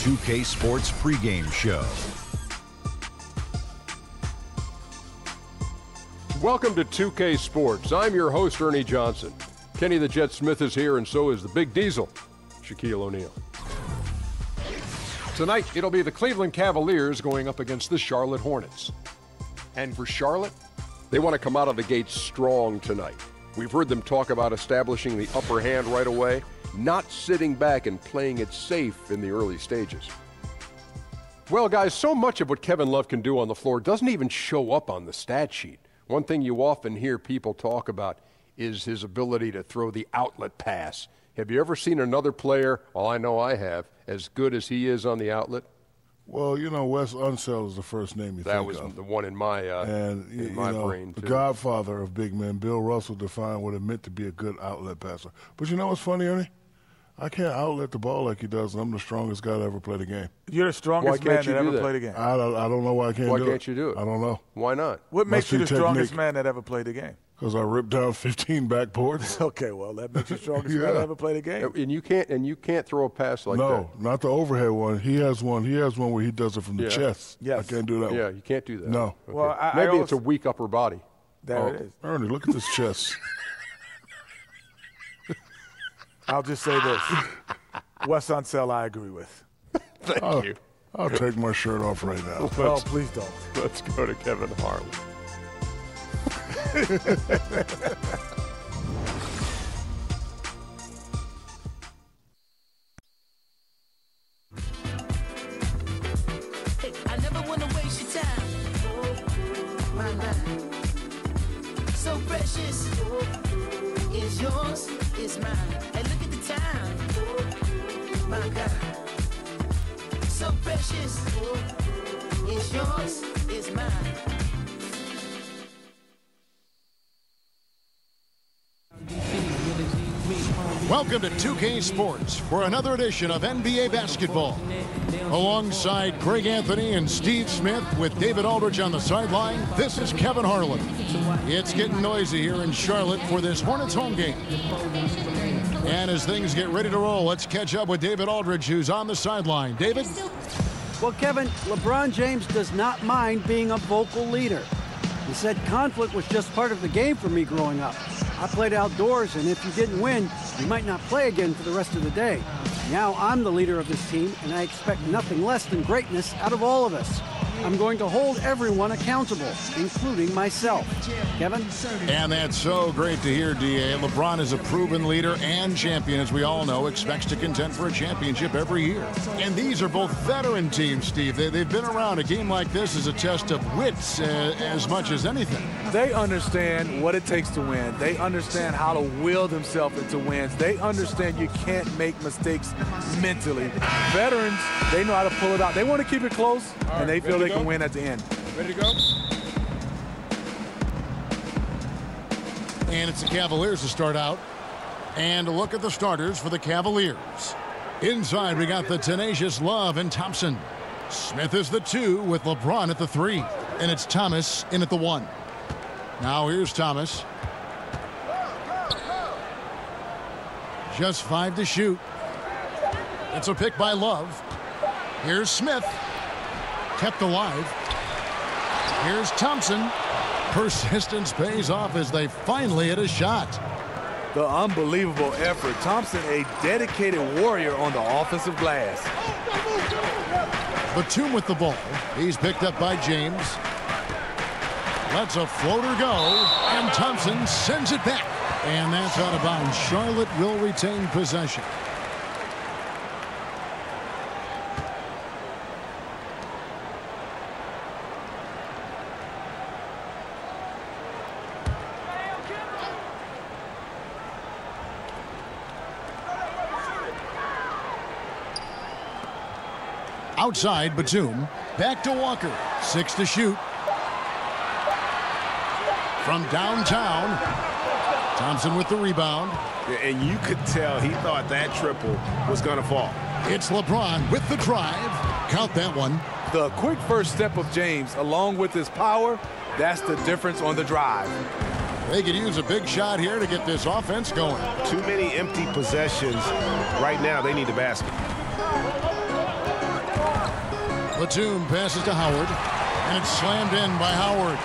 2K Sports pregame show. Welcome to 2K Sports. I'm your host, Ernie Johnson. Kenny the Jet Smith is here, and so is the Big Diesel, Shaquille O'Neal. Tonight, it'll be the Cleveland Cavaliers going up against the Charlotte Hornets. And for Charlotte, they want to come out of the gate strong tonight. We've heard them talk about establishing the upper hand right away, not sitting back and playing it safe in the early stages. Well, guys, so much of what Kevin Love can do on the floor doesn't even show up on the stat sheet. One thing you often hear people talk about is his ability to throw the outlet pass. Have you ever seen another player, well, I know I have, as good as he is on the outlet? Well, you know, Wes Unseld is the first name you think of. That was the one in my, brain, too. The godfather of big men, Bill Russell, defined what it meant to be a good outlet passer. But you know what's funny, Ernie? I can't outlet the ball like he does, and I'm the strongest guy to ever play the game. You're the strongest man that ever played the game. I don't know why I can't do it. Why can't you do it? I don't know. Why not? What makes you the strongest man that ever played the game? Because I ripped down 15 backboards. Okay, well, that makes you the strongest man that ever played the game. And you can't throw a pass like that. No, not the overhead one. He has one where he does it from the chest. Yes. I can't do that one. Yeah, you can't do that. No. Okay. Well, Maybe it's a weak upper body. There it is. Ernie, look at this chest. I'll just say this. Wes Unseld, I agree with. Thank you. I'll take my shirt off right now. Oh, please don't. Let's go to Kevin Harlan. I never want to waste your time. My mind. So precious. It's yours, it's mine. And look at the time. My God. So precious. It's yours, it's mine. Welcome to 2K Sports for another edition of NBA basketball. Alongside Greg Anthony and Steve Smith with David Aldridge on the sideline, this is Kevin Harlan. It's getting noisy here in Charlotte for this Hornets home game. And as things get ready to roll, let's catch up with David Aldridge, who's on the sideline. David? Well, Kevin, LeBron James does not mind being a vocal leader. He said conflict was just part of the game for me growing up. I played outdoors, and if you didn't win, you might not play again for the rest of the day. Now I'm the leader of this team, and I expect nothing less than greatness out of all of us. I'm going to hold everyone accountable, including myself. Kevin? And that's so great to hear, D.A. LeBron is a proven leader and champion, as we all know, expects to contend for a championship every year. And these are both veteran teams, Steve. They've been around. A game like this is a test of wits as much as anything. They understand what it takes to win. They understand how to will themselves into wins. They understand you can't make mistakes mentally. Veterans, they know how to pull it out. They want to keep it close, and they feel they can win at the end. Ready to go? And it's the Cavaliers to start out. And a look at the starters for the Cavaliers. Inside, we got the tenacious Love and Thompson. Smith is the 2 with LeBron at the 3. And it's Thomas in at the 1. Now here's Thomas. Just 5 to shoot. It's a pick by Love. Here's Smith. Kept alive. Here's Thompson. Persistence pays off as they finally hit a shot. The unbelievable effort. Thompson, a dedicated warrior on the offensive glass. Batum with the ball. He's picked up by James. Lets a floater go, and Thompson sends it back. And that's out of bounds. Charlotte will retain possession. Outside, Batum. Back to Walker. 6 to shoot. From downtown. Thompson with the rebound. And you could tell he thought that triple was going to fall. It's LeBron with the drive. Count that one. The quick first step of James, along with his power, that's the difference on the drive. They could use a big shot here to get this offense going. Too many empty possessions. Right now, they need a basket. Batum passes to Howard, and it's slammed in by Howard.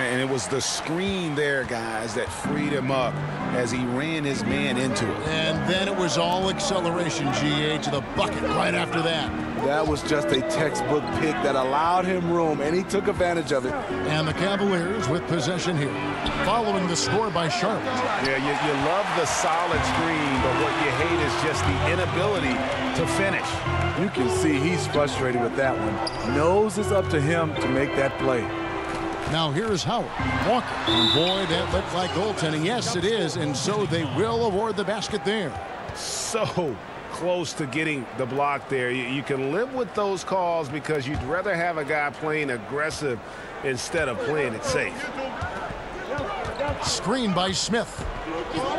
And it was the screen there, guys, that freed him up as he ran his man into it. And then it was all acceleration, GA, to the bucket right after that. That was just a textbook pick that allowed him room, and he took advantage of it. And the Cavaliers with possession here, following the score by Charlotte. Yeah, you love the solid screen, but what you hate is just the inability to finish. You can see he's frustrated with that one. Knows it's up to him to make that play. Now here's Howard. Walker. And boy, that looked like goaltending. Yes, it is, and so they will award the basket there. So close to getting the block there. You can live with those calls because you'd rather have a guy playing aggressive instead of playing it safe. Screen by Smith.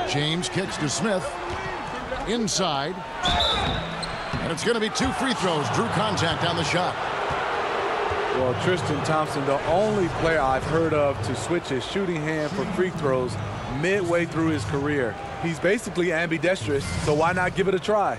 James kicks to Smith. Inside. And it's going to be 2 free throws. Drew contact on the shot. Well, Tristan Thompson, the only player I've heard of to switch his shooting hand for free throws midway through his career. He's basically ambidextrous, so why not give it a try?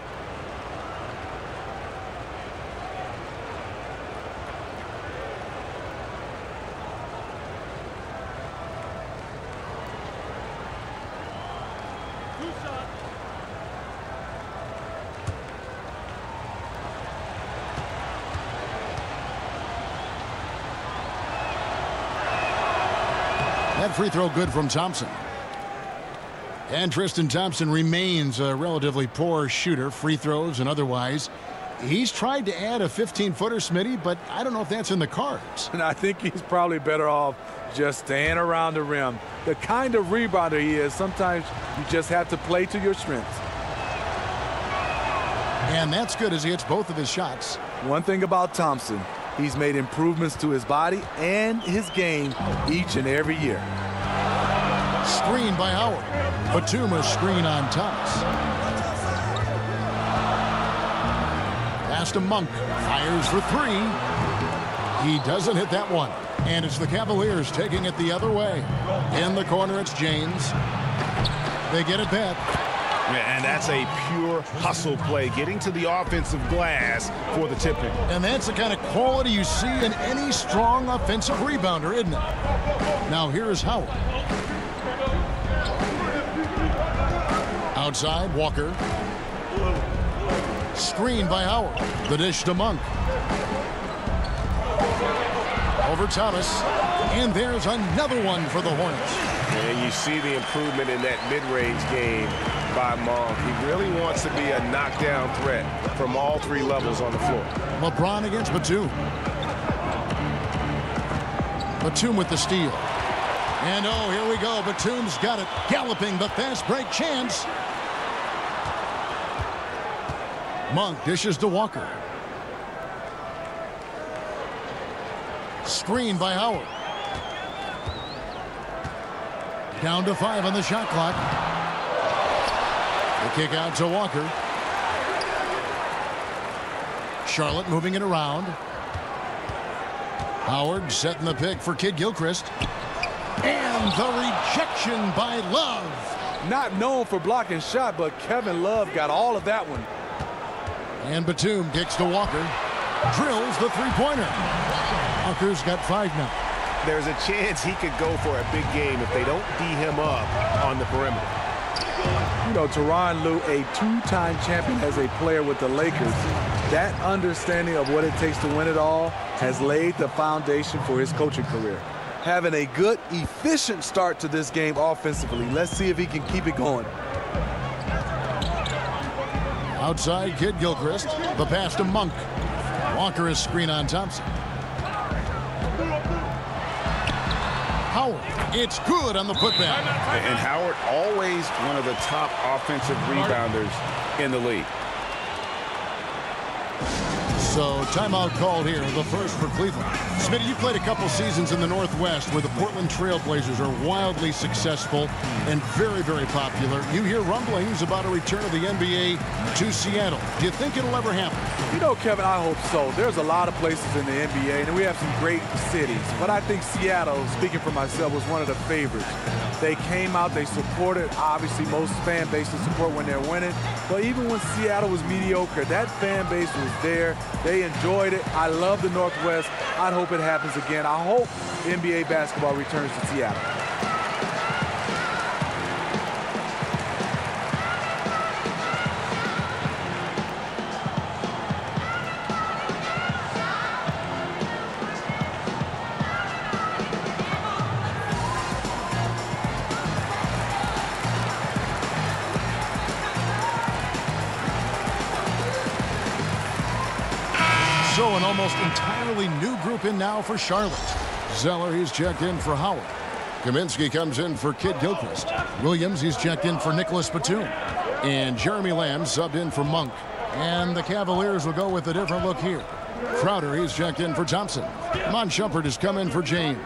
That free throw good from Thompson. And Tristan Thompson remains a relatively poor shooter, free throws and otherwise. He's tried to add a 15-footer, Smitty, but I don't know if that's in the cards. And I think he's probably better off just staying around the rim. The kind of rebounder he is, sometimes you just have to play to your strengths. And that's good as he hits both of his shots. One thing about Thompson, he's made improvements to his body and his game each and every year. Screen by Howard. Batum a screen on Thomas. Pass to Monk. Fires for 3. He doesn't hit that one. And it's the Cavaliers taking it the other way. In the corner, it's James. They get it back. Yeah, and that's a pure hustle play, getting to the offensive glass for the tip-in. And that's the kind of quality you see in any strong offensive rebounder, isn't it? Now here's Howard. Outside, Walker. Screen by Howard. The dish to Monk. Over Thomas. And there's another one for the Hornets. And you see the improvement in that mid-range game by Monk. He really wants to be a knockdown threat from all 3 levels on the floor. LeBron against Batum. Batum with the steal. And oh, here we go. Batum's got it. Galloping the fast break chance. Monk dishes to Walker. Screen by Howard. Down to 5 on the shot clock. The kick out to Walker. Charlotte moving it around. Howard setting the pick for Kid Gilchrist. And the rejection by Love. Not known for blocking shot, but Kevin Love got all of that one. And Batum kicks to Walker. Drills the three-pointer. Walker's got 5 now. There's a chance he could go for a big game if they don't D him up on the perimeter. You know, Tyronn Lue, a 2-time champion as a player with the Lakers, that understanding of what it takes to win it all has laid the foundation for his coaching career. Having a good, efficient start to this game offensively. Let's see if he can keep it going. Outside, Kid Gilchrist. The pass to Monk. Walker is screen on Thompson. Howard. It's good on the putback. And Howard, always one of the top offensive rebounders in the league. So timeout called here, the first for Cleveland. Smitty, you played a couple seasons in the Northwest where the Portland Trailblazers are wildly successful and very, very popular. You hear rumblings about a return of the NBA to Seattle. Do you think it'll ever happen? You know, Kevin, I hope so. There's a lot of places in the NBA, and we have some great cities. But I think Seattle, speaking for myself, was one of the favorites. They came out, they supported. Obviously, most fan bases support when they're winning. But even when Seattle was mediocre, that fan base was there. They enjoyed it. I love the Northwest. I hope it happens again. I hope NBA basketball returns to Seattle. So an almost entirely new group in now for Charlotte. Zeller, he's checked in for Howard. Kaminsky comes in for Kid Gilchrist. Williams, he's checked in for Nicholas Batum. And Jeremy Lamb subbed in for Monk. And the Cavaliers will go with a different look here. Crowder, he's checked in for Thompson. Mon Shumpert has come in for James.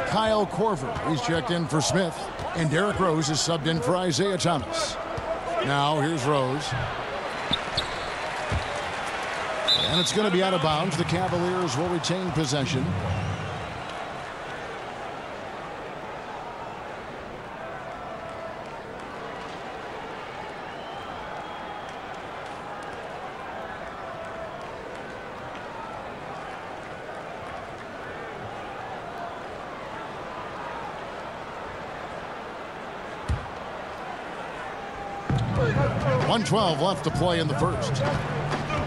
Kyle Korver, he's checked in for Smith. And Derrick Rose is subbed in for Isaiah Thomas. Now here's Rose. And it's going to be out of bounds. The Cavaliers will retain possession. .112 left to play in the first.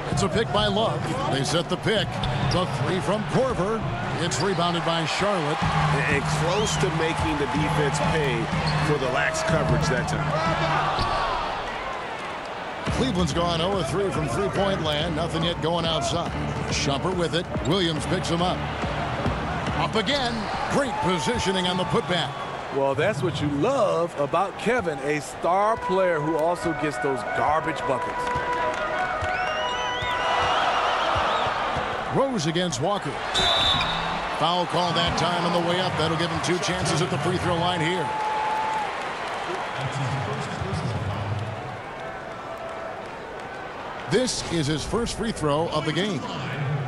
It's a pick by Love. They set the pick. The three from Korver. It's rebounded by Charlotte. And close to making the defense pay for the lax coverage that time. Cleveland's gone 0-3 from three-point land. Nothing yet going outside. Shumpert with it. Williams picks him up. Up again. Great positioning on the putback. Well, that's what you love about Kevin, a star player who also gets those garbage buckets. Rose against Walker. Foul call that time on the way up. That'll give him 2 chances at the free throw line here. This is his first free throw of the game.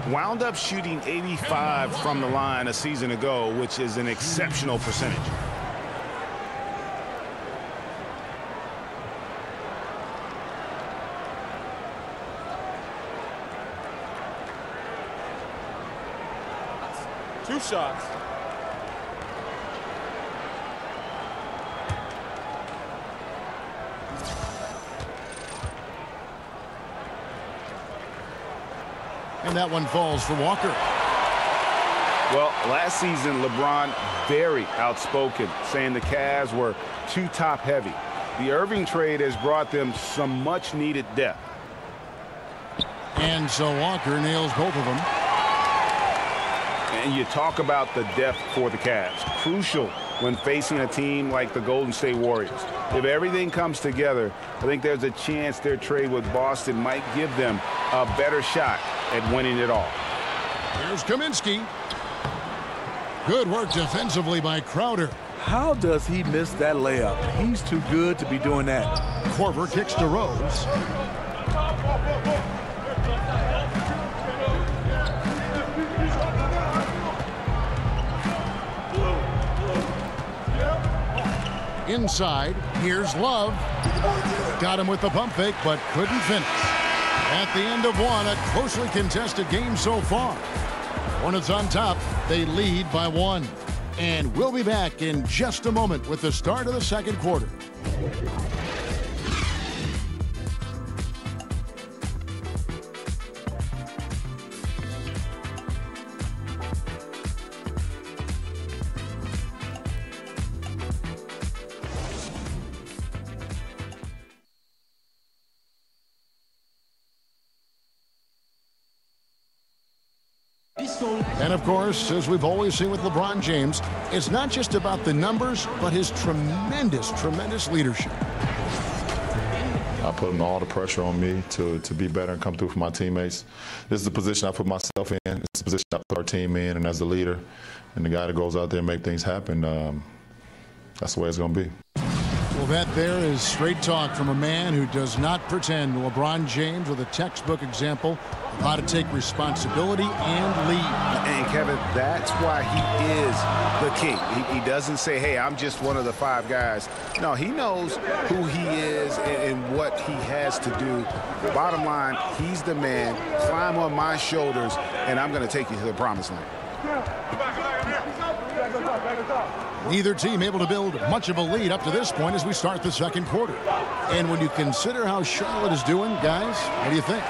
Wound up shooting 85 from the line a season ago, which is an exceptional percentage. Two shots. And that one falls for Walker. Well, last season, LeBron very outspoken, saying the Cavs were too top heavy. The Irving trade has brought them some much needed depth. And so Walker nails both of them. And you talk about the depth for the Cavs. Crucial when facing a team like the Golden State Warriors. If everything comes together, I think there's a chance their trade with Boston might give them a better shot at winning it all. Here's Kaminsky. Good work defensively by Crowder. How does he miss that layup? He's too good to be doing that. Korver kicks to Rose. Inside, here's Love. Got him with the pump fake, but couldn't finish. At the end of one, a closely contested game so far. Hornets on top. They lead by 1. And we'll be back in just a moment with the start of the second quarter. And of course, as we've always seen with LeBron James, it's not just about the numbers, but his tremendous, tremendous leadership. I put all the pressure on me to be better and come through for my teammates. This is the position I put myself in. It's the position I put our team in, and as the leader and the guy that goes out there and make things happen, that's the way it's going to be. Well, that there is straight talk from a man who does not pretend. LeBron James with a textbook example of how to take responsibility and lead. And Kevin, that's why he is the king. He doesn't say, hey, I'm just one of the 5 guys. No, he knows who he is and what he has to do. Bottom line, he's the man. Climb on my shoulders, and I'm going to take you to the promised land. Neither team able to build much of a lead up to this point as we start the second quarter. And when you consider how Charlotte is doing, guys, what do you think?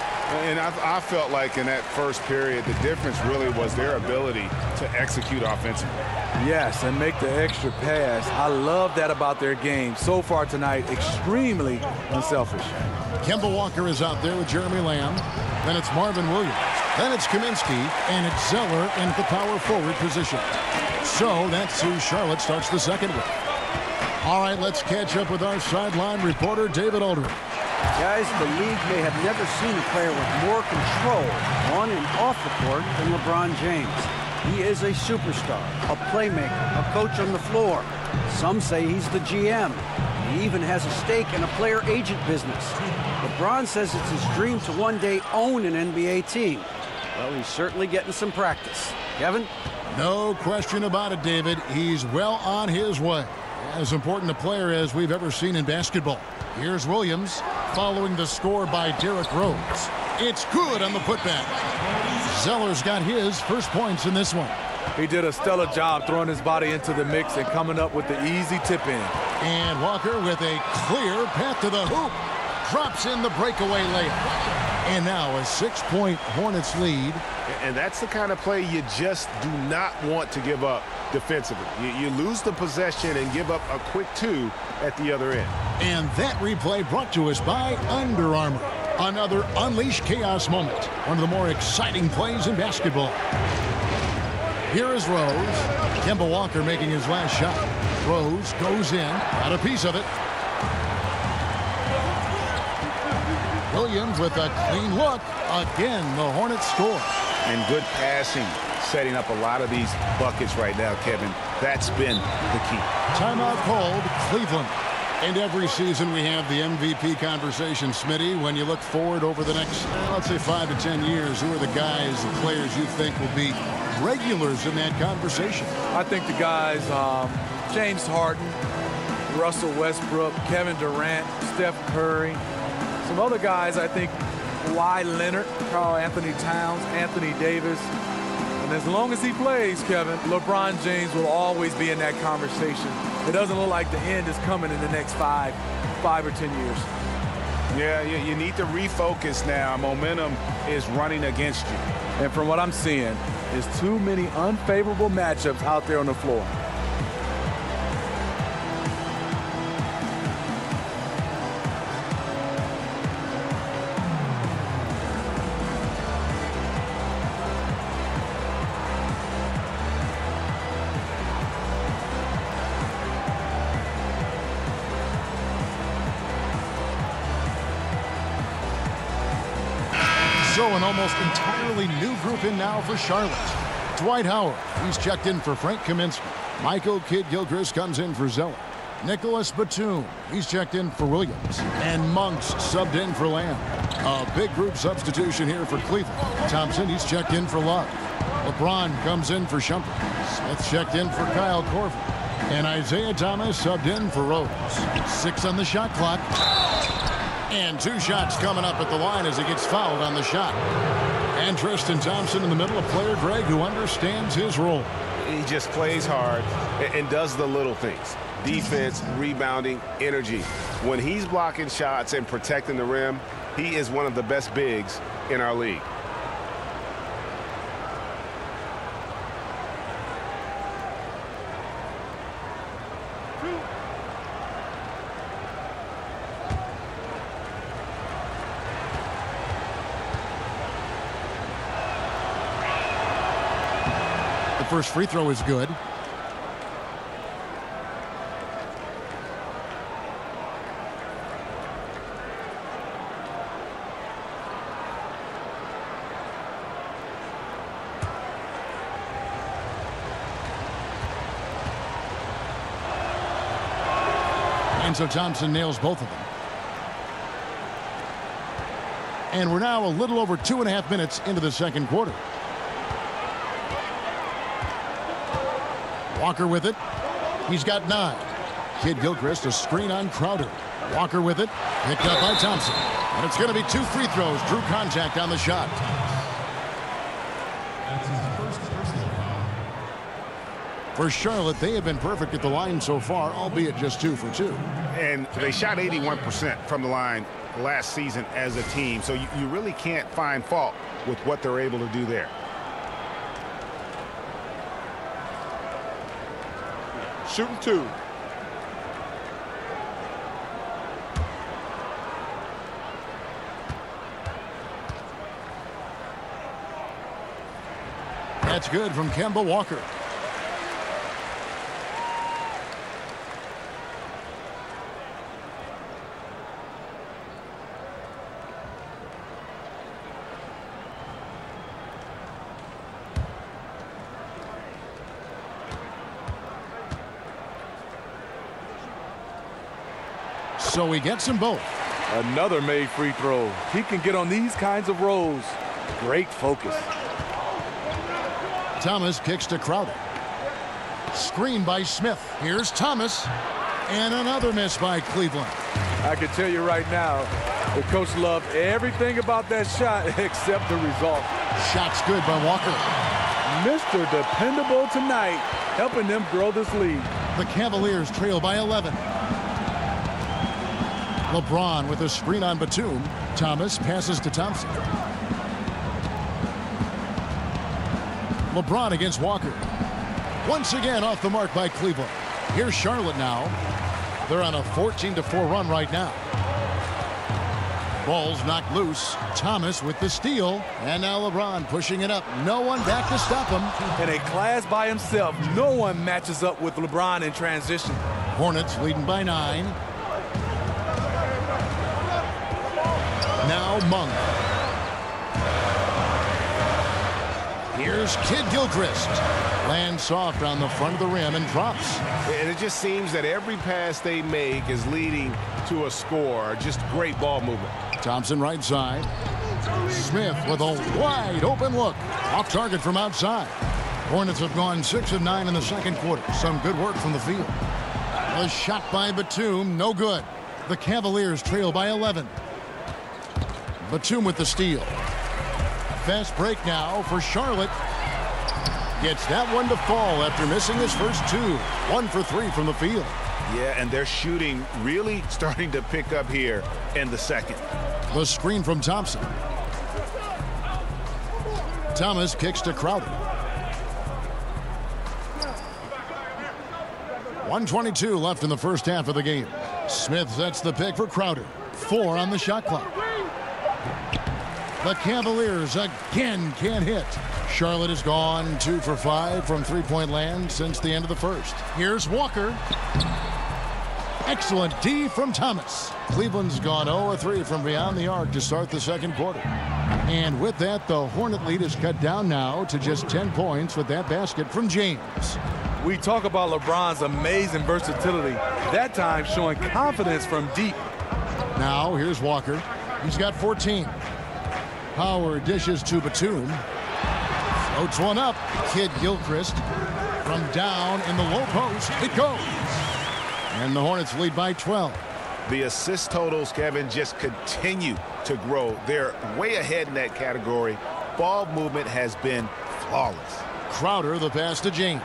And I felt like in that first period, the difference really was their ability to execute offensively. Yes, and make the extra pass. I love that about their game. So far tonight, extremely unselfish. Kemba Walker is out there with Jeremy Lamb. Then it's Marvin Williams. Then it's Kaminsky. And it's Zeller in the power forward position. So that's who Charlotte starts the second with. All right, let's catch up with our sideline reporter, David Aldridge. Guys, the league may have never seen a player with more control on and off the court than LeBron James. He is a superstar, a playmaker, a coach on the floor. Some say he's the GM. He even has a stake in a player agent business. LeBron says it's his dream to one day own an NBA team. Well, he's certainly getting some practice. Kevin? No question about it, David. He's well on his way. As important a player as we've ever seen in basketball. Here's Williams following the score by Derrick Rose. It's good on the putback. Zeller's got his first points in this one. He did a stellar job throwing his body into the mix and coming up with the easy tip in. And Walker with a clear path to the hoop. Drops in the breakaway layup. And now a 6-point Hornets lead. And that's the kind of play you just do not want to give up defensively. You lose the possession and give up a quick 2 at the other end. And that replay brought to us by Under Armour. Another Unleash Chaos moment. One of the more exciting plays in basketball. Here is Rose. Kemba Walker making his last shot. Rose goes in. Got a piece of it. Williams with a clean look. Again, the Hornets score. And good passing, setting up a lot of these buckets right now, Kevin. That's been the key. Timeout called, Cleveland. And every season we have the MVP conversation, Smitty. When you look forward over the next, let's say, 5 to 10 years, who are the guys, the players you think will be regulars in that conversation? I think the guys, James Harden, Russell Westbrook, Kevin Durant, Steph Curry. Some other guys, I think, Kawhi Leonard, Karl Anthony Towns, Anthony Davis. And as long as he plays, Kevin, LeBron James will always be in that conversation. It doesn't look like the end is coming in the next 5 or 10 years. Yeah, you need to refocus now. Momentum is running against you. And from what I'm seeing, there's too many unfavorable matchups out there on the floor. So an almost entirely new group in now for Charlotte. Dwight Howard, he's checked in for Frank Kaminsky. Michael Kidd-Gilchrist comes in for Zeller. Nicholas Batum, he's checked in for Williams. And Monks subbed in for Lamb. A big group substitution here for Cleveland. Thompson, he's checked in for Love. LeBron comes in for Shumpert. Smith checked in for Kyle Korver. And Isaiah Thomas subbed in for Rose. 6 on the shot clock. And 2 shots coming up at the line as he gets fouled on the shot. And Tristan Thompson in the middle, a player, Greg, who understands his role. He just plays hard and does the little things. Defense, rebounding, energy. When he's blocking shots and protecting the rim, he is one of the best bigs in our league. First free throw is good. And so Thompson nails both of them. And we're now a little over 2.5 minutes into the second quarter. Walker with it. He's got 9. Kid Gilchrist, a screen on Crowder. Walker with it. Picked up by Thompson. And it's going to be 2 free throws. Drew contact on the shot. For Charlotte, they have been perfect at the line so far, albeit just 2 for 2. And they shot 81% from the line last season as a team. So you really can't find fault with what they're able to do there. Shooting 2. That's good from Kemba Walker. So he gets them both. Another made free throw. He can get on these kinds of rolls. Great focus. Thomas kicks to Crowder. Screen by Smith. Here's Thomas. And another miss by Cleveland. I can tell you right now, the coach loved everything about that shot except the result. Shot's good by Walker. Mr. Dependable tonight, helping them grow this lead. The Cavaliers trail by 11. LeBron with a screen on Batum. Thomas passes to Thompson. LeBron against Walker. Once again off the mark by Cleveland. Here's Charlotte now. They're on a 14-4 run right now. Ball's knocked loose. Thomas with the steal. And now LeBron pushing it up. No one back to stop him. In a class by himself, no one matches up with LeBron in transition. Hornets leading by 9. Now Monk. Here's Kid Gilchrist. Lands soft on the front of the rim and drops. And it just seems that every pass they make is leading to a score. Just great ball movement. Thompson right side. Smith with a wide open look. Off target from outside. Hornets have gone 6 of 9 in the second quarter. Some good work from the field. A shot by Batum. No good. The Cavaliers trail by 11. Batum with the steal. Fast break now for Charlotte. Gets that one to fall after missing his first 2. 1 for 3 from the field. Yeah, and their shooting really starting to pick up here in the second. The screen from Thompson. Thomas kicks to Crowder. 1:22 left in the first half of the game. Smith sets the pick for Crowder. 4 on the shot clock. The Cavaliers again can't hit. Charlotte has gone 2 for 5 from three-point land since the end of the first. Here's Walker. Excellent D from Thomas. Cleveland's gone 0 of 3 from beyond the arc to start the second quarter. And with that, the Hornet lead is cut down now to just 10 points with that basket from James. We talk about LeBron's amazing versatility. That time showing confidence from deep. Now here's Walker. He's got 14. Power dishes to Batum. Floats one up. Kid Gilchrist from down in the low post. It goes. And the Hornets lead by 12. The assist totals, Kevin, just continue to grow. They're way ahead in that category. Ball movement has been flawless. Crowder, the pass to James.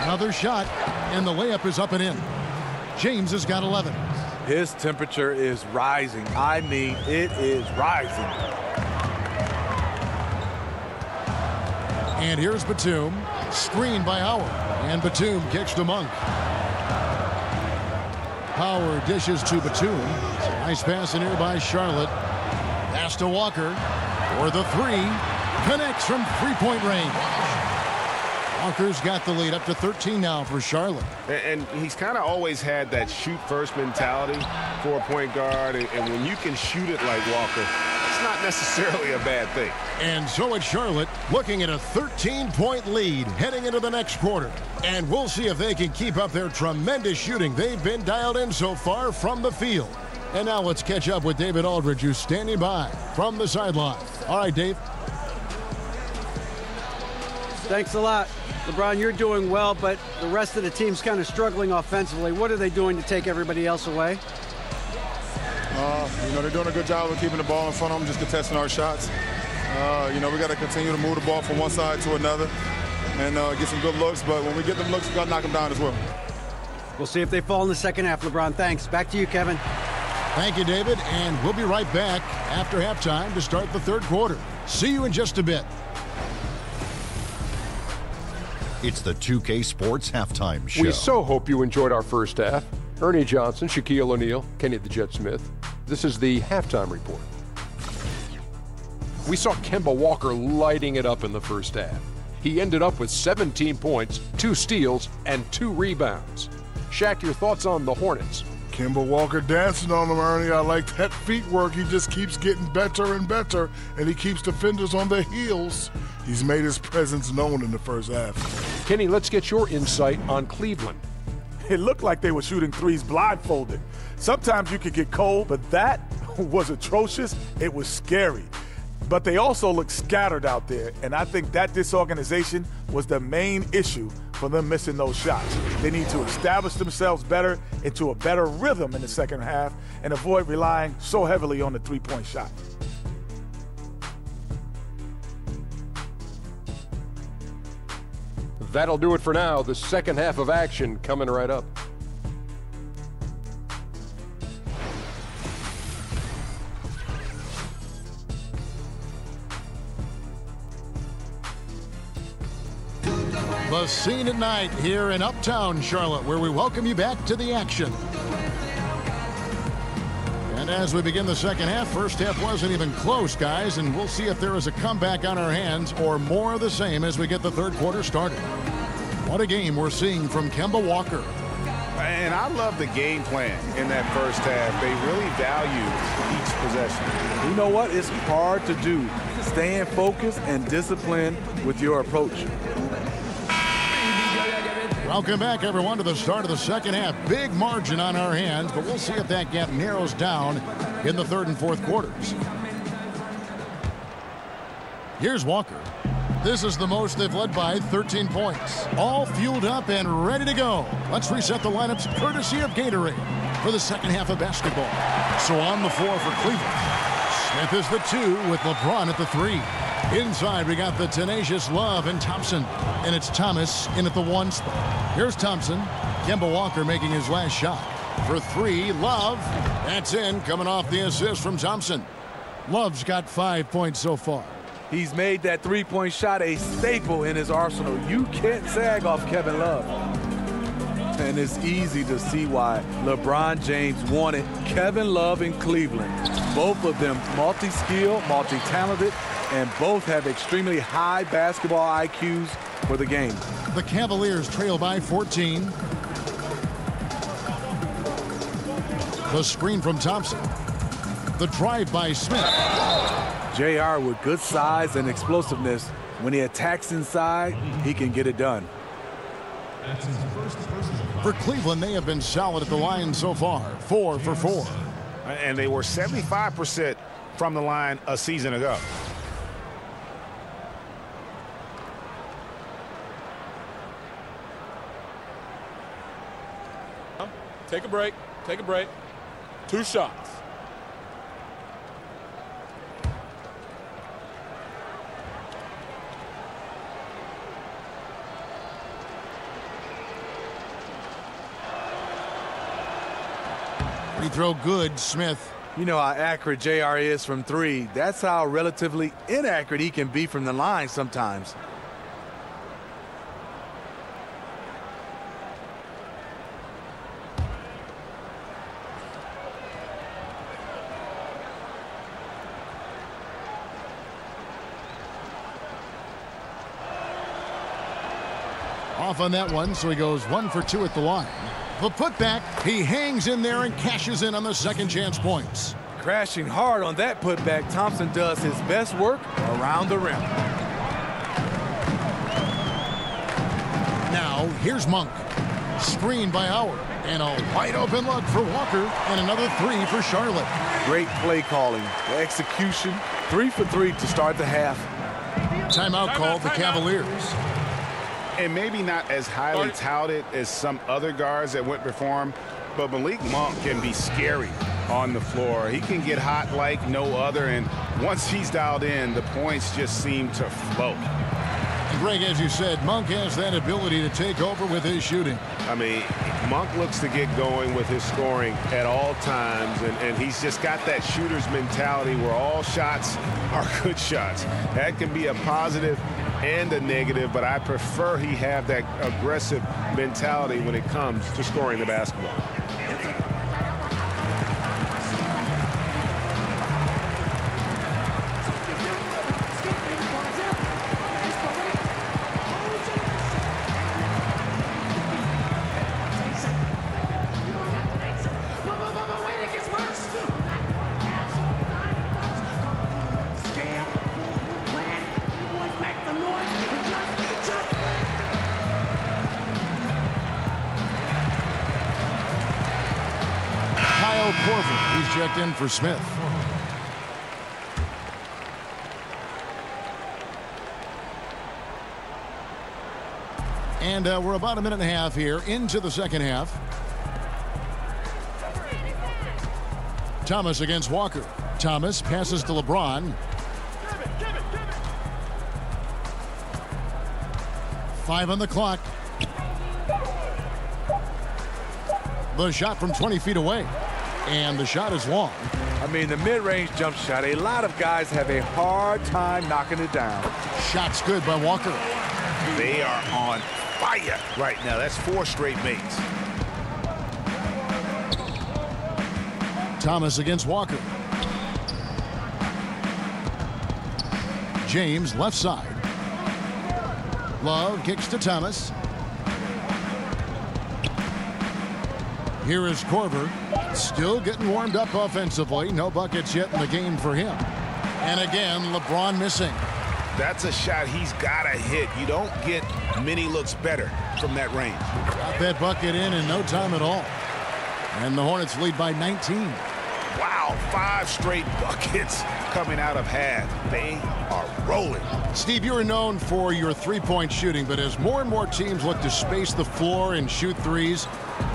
Another shot, and the layup is up and in. James has got 11. His temperature is rising. I mean, it is rising. And here's Batum. Screen by Howard. And Batum kicks to Monk. Howard dishes to Batum. Nice pass in here by Charlotte. Pass to Walker. For the 3. Connects from three-point range. Walker's got the lead up to 13 now for Charlotte. And he's kind of always had that shoot-first mentality for a point guard. And when you can shoot it like Walker, that's not necessarily a bad thing. And so it's Charlotte looking at a 13-point lead heading into the next quarter. And we'll see if they can keep up their tremendous shooting they've been dialed in so far from the field. And now let's catch up with David Aldridge, who's standing by from the sideline. All right, Dave. Thanks a lot. LeBron, you're doing well, but the rest of the team's kind of struggling offensively. What are they doing to take everybody else away? They're doing a good job of keeping the ball in front of them, just contesting our shots. We got to continue to move the ball from one side to another and get some good looks. But when we get them looks, we got to knock them down as well. We'll see if they fall in the second half, LeBron. Thanks. Back to you, Kevin. Thank you, David. And we'll be right back after halftime to start the third quarter. See you in just a bit. It's the 2K Sports Halftime Show. We so hope you enjoyed our first half. Ernie Johnson, Shaquille O'Neal, Kenny the Jet Smith. This is the halftime report. We saw Kemba Walker lighting it up in the first half. He ended up with 17 points, 2 steals, and 2 rebounds. Shaq, your thoughts on the Hornets? Kemba Walker dancing on him, Ernie. I like that feet work. He just keeps getting better and better, and he keeps defenders on their heels. He's made his presence known in the first half. Kenny, let's get your insight on Cleveland. It looked like they were shooting threes blindfolded. Sometimes you could get cold, but that was atrocious. It was scary. But they also looked scattered out there, and I think that disorganization was the main issue for them missing those shots. They need to establish themselves better into a better rhythm in the second half and avoid relying so heavily on the three-point shot. That'll do it for now. The second half of action coming right up. The scene at night here in Uptown Charlotte, where we welcome you back to the action. And as we begin the second half, first half wasn't even close, guys, and we'll see if there is a comeback on our hands or more of the same as we get the third quarter started. What a game we're seeing from Kemba Walker. And I love the game plan in that first half. They really value each possession. You know what? It's hard to do. Staying focused and disciplined with your approach. Welcome back, everyone, to the start of the second half. Big margin on our hands, but we'll see if that gap narrows down in the third and fourth quarters. Here's Walker. This is the most they've led by, 13 points. All fueled up and ready to go. Let's reset the lineups courtesy of Gatorade for the second half of basketball. So on the floor for Cleveland, Smith is the 2 with LeBron at the 3. Inside, we got the tenacious Love and Thompson. And it's Thomas in at the 1 spot. Here's Thompson. Kemba Walker making his last shot. For 3, Love. That's in, coming off the assist from Thompson. Love's got 5 points so far. He's made that three-point shot a staple in his arsenal. You can't sag off Kevin Love. And it's easy to see why LeBron James wanted Kevin Love in Cleveland. Both of them multi-skilled, multi-talented, and both have extremely high basketball IQs for the game. The Cavaliers trail by 14. The screen from Thompson. The drive by Smith. JR with good size and explosiveness. When he attacks inside, he can get it done. For Cleveland, they have been solid at the line so far. 4 for 4. And they were 75% from the line a season ago. Take a break. Take a break. 2 shots. Free throw good, Smith. You know how accurate JR is from 3. That's how relatively inaccurate he can be from the line sometimes. Off on that one, so he goes 1 for 2 at the line. The putback, he hangs in there and cashes in on the second chance points. Crashing hard on that putback, Thompson does his best work around the rim. Now, here's Monk. Screen by Howard. And a wide open look for Walker. And another three for Charlotte. Great play calling. The execution. 3 for 3 to start the half. Timeout called the Cavaliers. And maybe not as highly touted as some other guards that went before him, but Malik Monk can be scary on the floor. He can get hot like no other, and once he's dialed in, the points just seem to flow. Greg, as you said, Monk has that ability to take over with his shooting. I mean, Monk looks to get going with his scoring at all times, and he's just got that shooter's mentality where all shots are good shots. That can be a positive and a negative, but I prefer he have that aggressive mentality when it comes to scoring the basketball. He's checked in for Smith. And we're about a minute and a half here into the second half. Thomas against Walker. Thomas passes to LeBron. 5 on the clock. The shot from 20 feet away. And the shot is long. I mean, the mid-range jump shot, a lot of guys have a hard time knocking it down. Shot's good by Walker. They are on fire right now. That's 4 straight makes. Thomas against Walker. James left side. Love kicks to Thomas. Here is Korver, still getting warmed up offensively. No buckets yet in the game for him. And again, LeBron missing. That's a shot he's got to hit. You don't get many looks better from that range. Got that bucket in no time at all. And the Hornets lead by 19. Wow, 5 straight buckets coming out of half. They are rolling. Steve, you are known for your three-point shooting, but as more and more teams look to space the floor and shoot threes,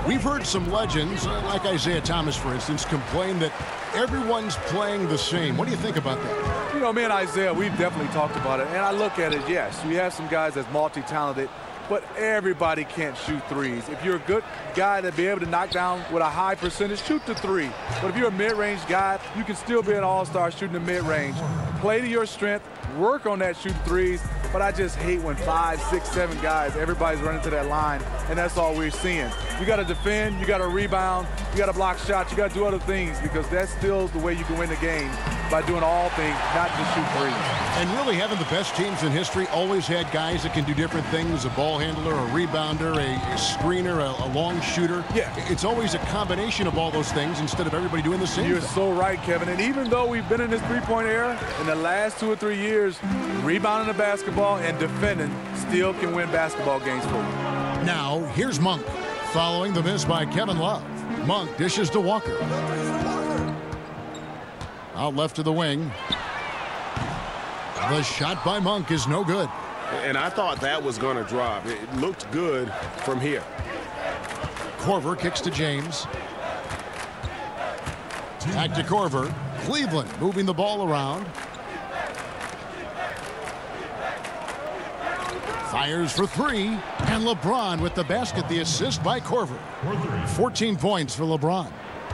we've heard some legends, like Isaiah Thomas, for instance, complain that everyone's playing the same. What do you think about that? You know, me and Isaiah, we've definitely talked about it, and I look at it, yes, you have some guys that's multi-talented, but everybody can't shoot threes. If you're a good guy to be able to knock down with a high percentage, shoot the three. But if you're a mid-range guy, you can still be an all-star shooting the mid-range. Play to your strength, work on that shooting threes, but I just hate when 5, 6, 7 guys, everybody's running to that line, and that's all we're seeing. You got to defend, you got to rebound, you got to block shots, you got to do other things, because that's still the way you can win the game, by doing all things, not just shoot threes. And really, having the best teams in history always had guys that can do different things, a ball handler, a rebounder, a screener, a long shooter. Yeah. It's always a combination of all those things instead of everybody doing the same You're thing. so right, Kevin. And even though we've been in this three-point era, in the last 2 or 3 years, rebounding the basketball and defending still can win basketball games for you. Now, here's Monk. Following the miss by Kevin Love. Monk dishes to Walker. Out left to the wing. The shot by Monk is no good. And I thought that was going to drop. It looked good from here. Korver kicks to James. Back to Korver. Cleveland moving the ball around. Fires for 3. And LeBron with the basket, the assist by Korver. 14 points for LeBron.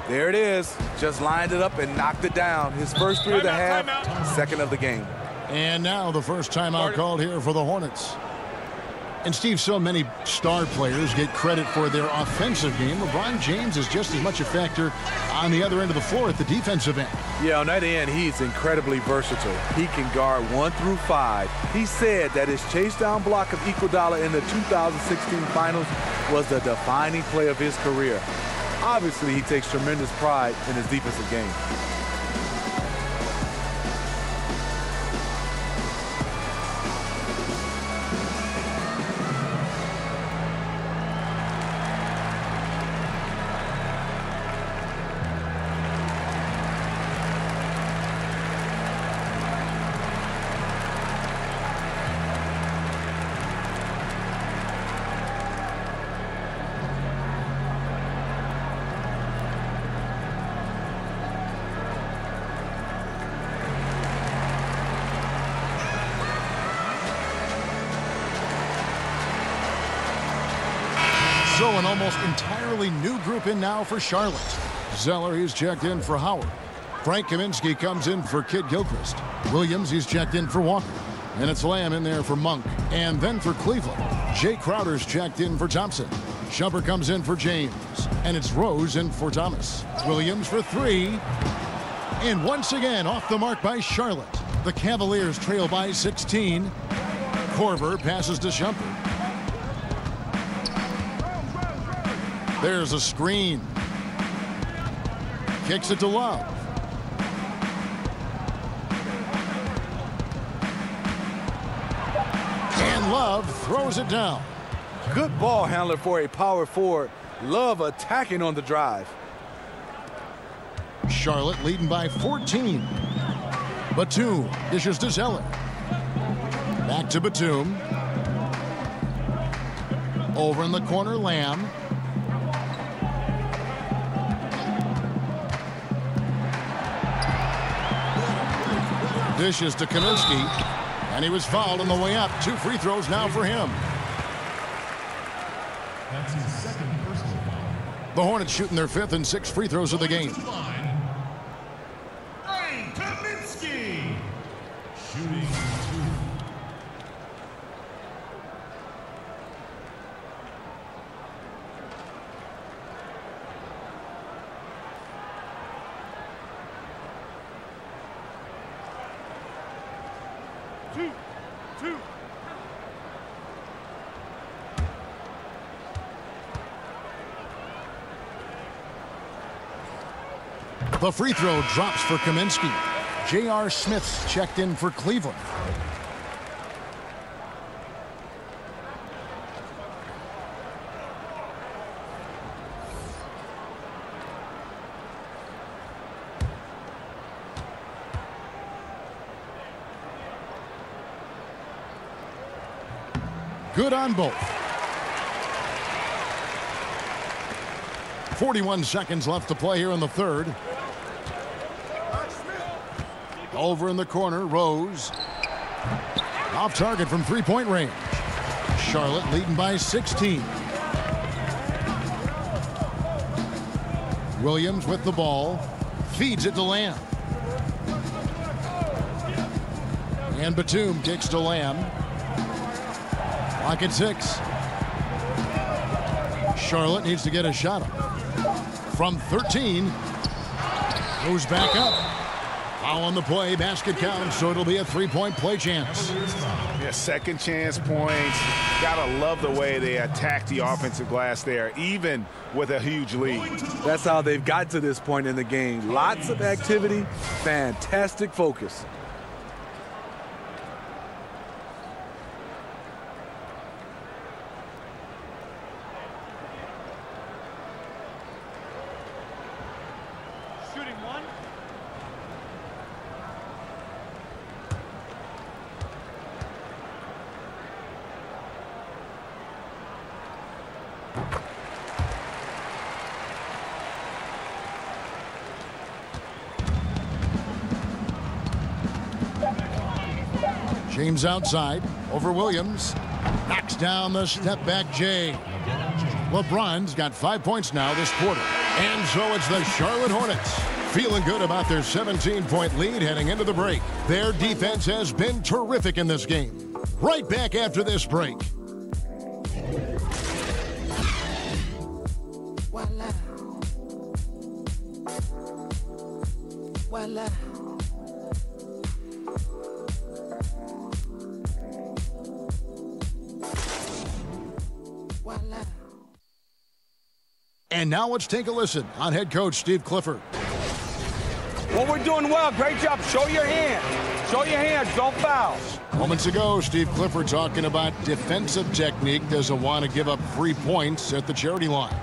There it is. Just lined it up and knocked it down. His first 3 of the half, second of the game. And now the first timeout called here for the Hornets. And Steve, so many star players get credit for their offensive game. LeBron James is just as much a factor on the other end of the floor at the defensive end. Yeah, on that end, he's incredibly versatile. He can guard 1 through 5. He said that his chase down block of Iguodala in the 2016 finals was the defining play of his career. Obviously, he takes tremendous pride in his defensive game. So an almost entirely new group in now for Charlotte. Zeller, he's checked in for Howard. Frank Kaminsky comes in for Kid Gilchrist. Williams, he's checked in for Walker. And it's Lamb in there for Monk. And then for Cleveland, Jay Crowder's checked in for Thompson. Shumpert comes in for James. And it's Rose in for Thomas. Williams for 3. And once again, off the mark by Charlotte. The Cavaliers trail by 16. Korver passes to Shumpert. There's a screen. Kicks it to Love. And Love throws it down. Good ball handler for a power forward. Love attacking on the drive. Charlotte leading by 14. Batum dishes to Zeller. Back to Batum. Over in the corner, Lamb. Dishes to Kaminsky. And he was fouled on the way up. 2 free throws now for him. That's his second personal foul. The Hornets shooting their 5th and 6th free throws of the game. Kaminsky shooting 2. The free throw drops for Kaminsky. J.R. Smith's checked in for Cleveland. Good on both. 41 seconds left to play here in the third. Over in the corner, Rose. Off target from three-point range. Charlotte leading by 16. Williams with the ball. Feeds it to Lamb. And Batum kicks to Lamb. Clock at 6. Charlotte needs to get a shot up. From 13. Goes back up. Foul on the play, basket count, so it'll be a 3-point play chance. Yeah, second chance points. Gotta love the way they attack the offensive glass there, even with a huge lead. That's how they've got to this point in the game. Lots of activity, fantastic focus. James outside, over Williams. Knocks down the step-back Jay. LeBron's got 5 points now this quarter. And so it's the Charlotte Hornets. Feeling good about their 17-point lead heading into the break. Their defense has been terrific in this game. Right back after this break. Voila. Voila. And now let's take a listen on head coach Steve Clifford. Well, we're doing well. Great job. Show your hands. Show your hands. Don't foul. Moments ago, Steve Clifford talking about defensive technique. Doesn't want to give up 3 points at the charity line.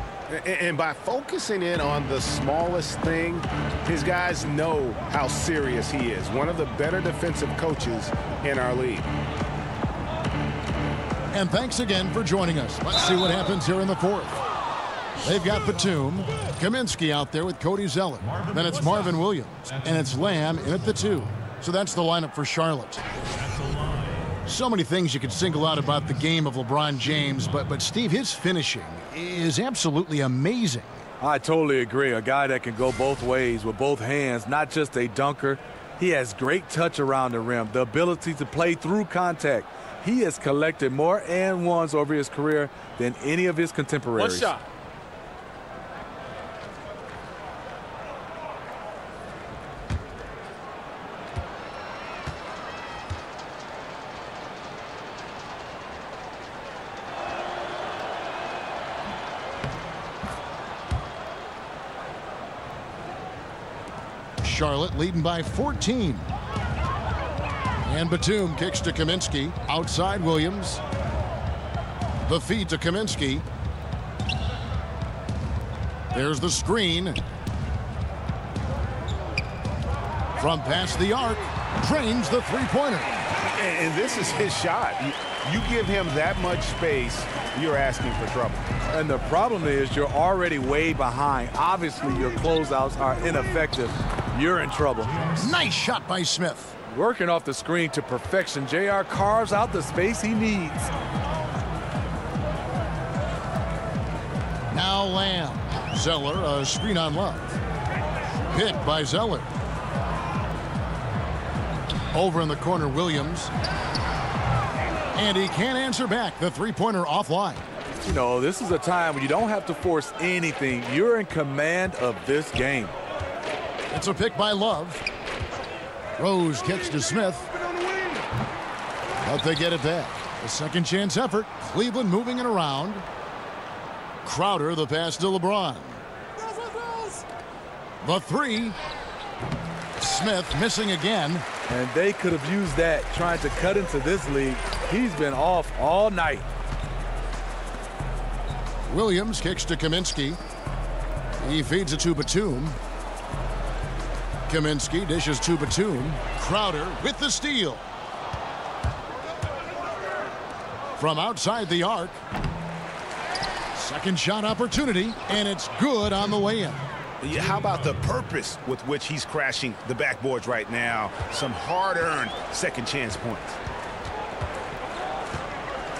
And by focusing in on the smallest thing, his guys know how serious he is. One of the better defensive coaches in our league. And thanks again for joining us. Let's see what happens here in the fourth. They've got Batum, Kaminsky out there with Cody Zeller. Then it's Marvin Williams, and it's Lamb in at the 2. So that's the lineup for Charlotte. So many things you could single out about the game of LeBron James, but Steve, his finishing is absolutely amazing. I totally agree. A guy that can go both ways with both hands, not just a dunker. He has great touch around the rim, the ability to play through contact. He has collected more and ones over his career than any of his contemporaries. One shot. Charlotte leading by 14. And Batum kicks to Kaminsky. Outside Williams. The feed to Kaminsky. There's the screen. From past the arc. Drains the three-pointer. And this is his shot. You give him that much space, you're asking for trouble. And the problem is you're already way behind. Obviously, your closeouts are ineffective. You're in trouble. Nice shot by Smith. Working off the screen to perfection. JR carves out the space he needs. Now Lamb. Zeller, a screen on Love. Picked by Zeller. Over in the corner, Williams. And he can't answer back. The three-pointer offline. You know, this is a time when you don't have to force anything. You're in command of this game. It's a pick by Love. Rose kicks to Smith. But they get it back. A second chance effort. Cleveland moving it around. Crowder, the pass to LeBron. The three. Smith missing again. And they could have used that trying to cut into this league. He's been off all night. Williams kicks to Kaminsky. He feeds it to Batum. Kaminsky dishes to Batum. Crowder with the steal. From outside the arc. Second shot opportunity, and it's good on the way in. How about the purpose with which he's crashing the backboards right now? Some hard-earned second chance points.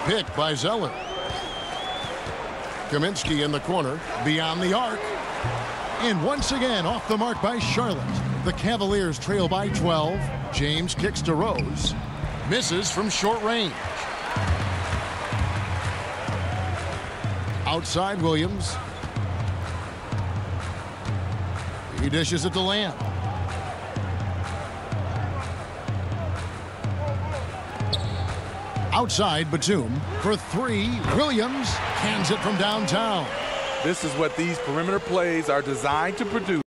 Picked by Zeller. Kaminsky in the corner, beyond the arc. And once again, off the mark by Charlotte. The Cavaliers trail by 12. James kicks to Rose. Misses from short range. Outside Williams. He dishes it to Lamb. Outside Batum for three. Williams hands it from downtown. This is what these perimeter plays are designed to produce.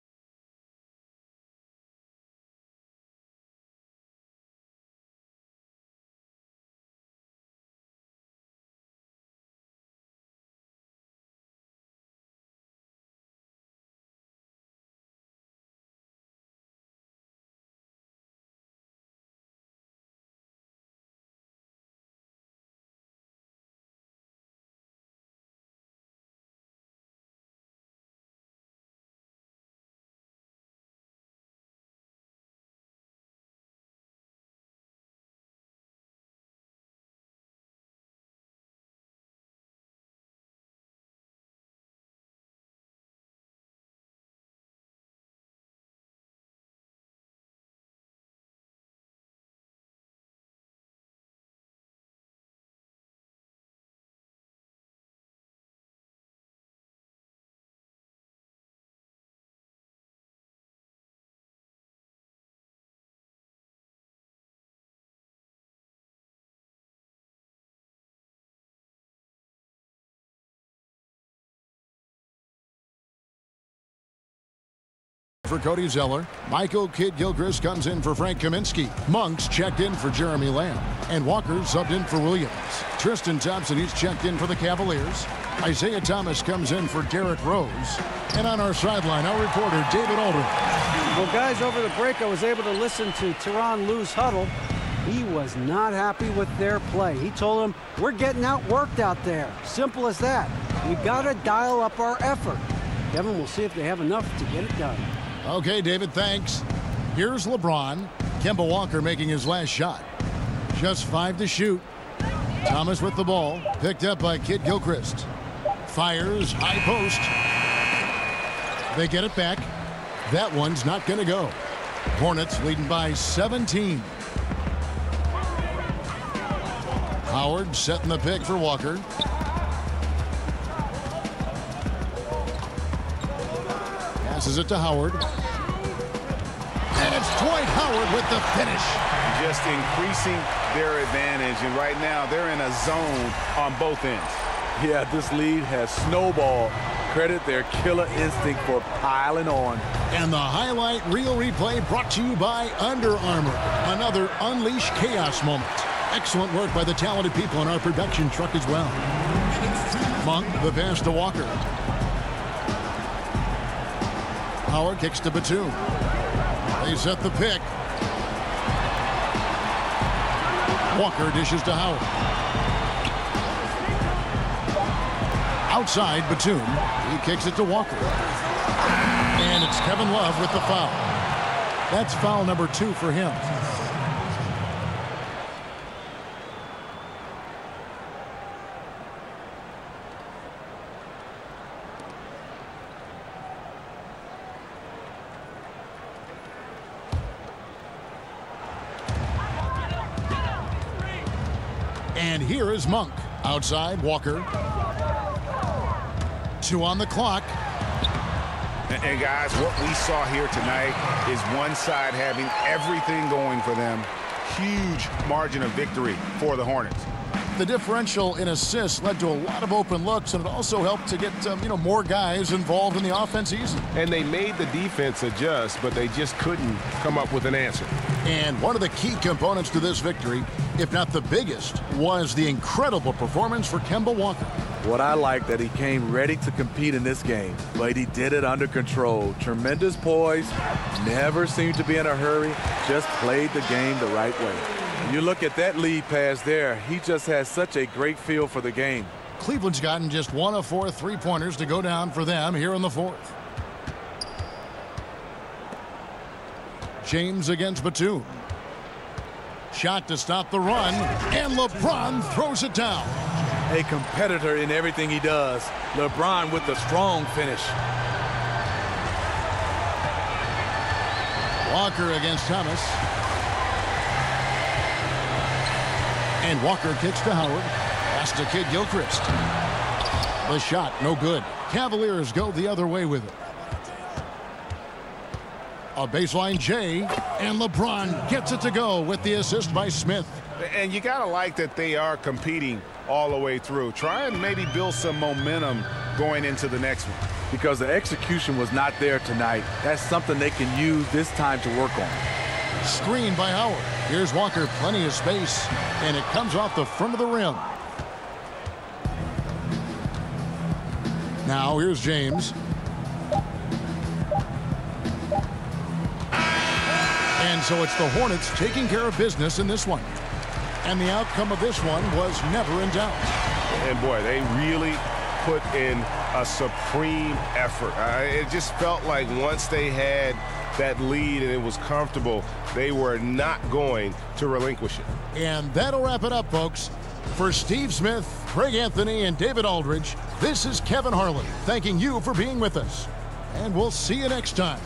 For Cody Zeller. Michael Kidd-Gilchrist comes in for Frank Kaminsky. Monks checked in for Jeremy Lamb. And Walker subbed in for Williams. Tristan Thompson, he's checked in for the Cavaliers. Isaiah Thomas comes in for Derrick Rose. And on our sideline, our reporter, David Aldridge. Well, guys, over the break, I was able to listen to Tyronn Lue's huddle. He was not happy with their play. He told them, we're getting outworked out there. Simple as that. We got to dial up our effort. Kevin, we'll see if they have enough to get it done. Okay, David, thanks. Here's LeBron. Kemba Walker making his last shot. Just 5 to shoot. Thomas with the ball. Picked up by Kid Gilchrist. Fires, high post. They get it back. That one's not going to go. Hornets leading by 17. Howard setting the pick for Walker. Passes it to Howard. And it's Dwight Howard with the finish. Just increasing their advantage, and right now they're in a zone on both ends. Yeah, this lead has snowballed. Credit their killer instinct for piling on. And the highlight reel replay brought to you by Under Armour. Another Unleash Chaos moment. Excellent work by the talented people in our production truck as well. Monk, the pass to Walker. Howard kicks to Batum. They set the pick. Walker dishes to Howard. Outside, Batum. He kicks it to Walker. And it's Kevin Love with the foul. That's foul number 2 for him. And here is Monk. Outside, Walker. 2 on the clock. And guys, what we saw here tonight is one side having everything going for them. Huge margin of victory for the Hornets. The differential in assists led to a lot of open looks, and it also helped to get more guys involved in the offense easy. And they made the defense adjust, but they just couldn't come up with an answer. And one of the key components to this victory, if not the biggest, was the incredible performance for Kemba Walker. What I like that he came ready to compete in this game, but he did it under control. Tremendous poise, never seemed to be in a hurry, just played the game the right way. You look at that lead pass there, he just has such a great feel for the game. Cleveland's gotten just 1 of 4 3-pointers to go down for them here in the 4th. James against Batum. Shot to stop the run, and LeBron throws it down. A competitor in everything he does. LeBron with the strong finish. Walker against Thomas. And Walker kicks to Howard. Pass to Kid Gilchrist. The shot, no good. Cavaliers go the other way with it. A baseline J, and LeBron gets it to go with the assist by Smith. And you got to like that they are competing all the way through. Try and maybe build some momentum going into the next one. Because the execution was not there tonight. That's something they can use this time to work on. Screen by Howard. Here's Walker, plenty of space, and it comes off the front of the rim. Now here's James. And so it's the Hornets taking care of business in this one. And the outcome of this one was never in doubt. And boy, they really put in a supreme effort. It just felt like once they had that lead and it was comfortable, they were not going to relinquish it. And that'll wrap it up, folks. For Steve Smith, Craig Anthony, and David Aldridge, this is Kevin Harlan thanking you for being with us. And we'll see you next time.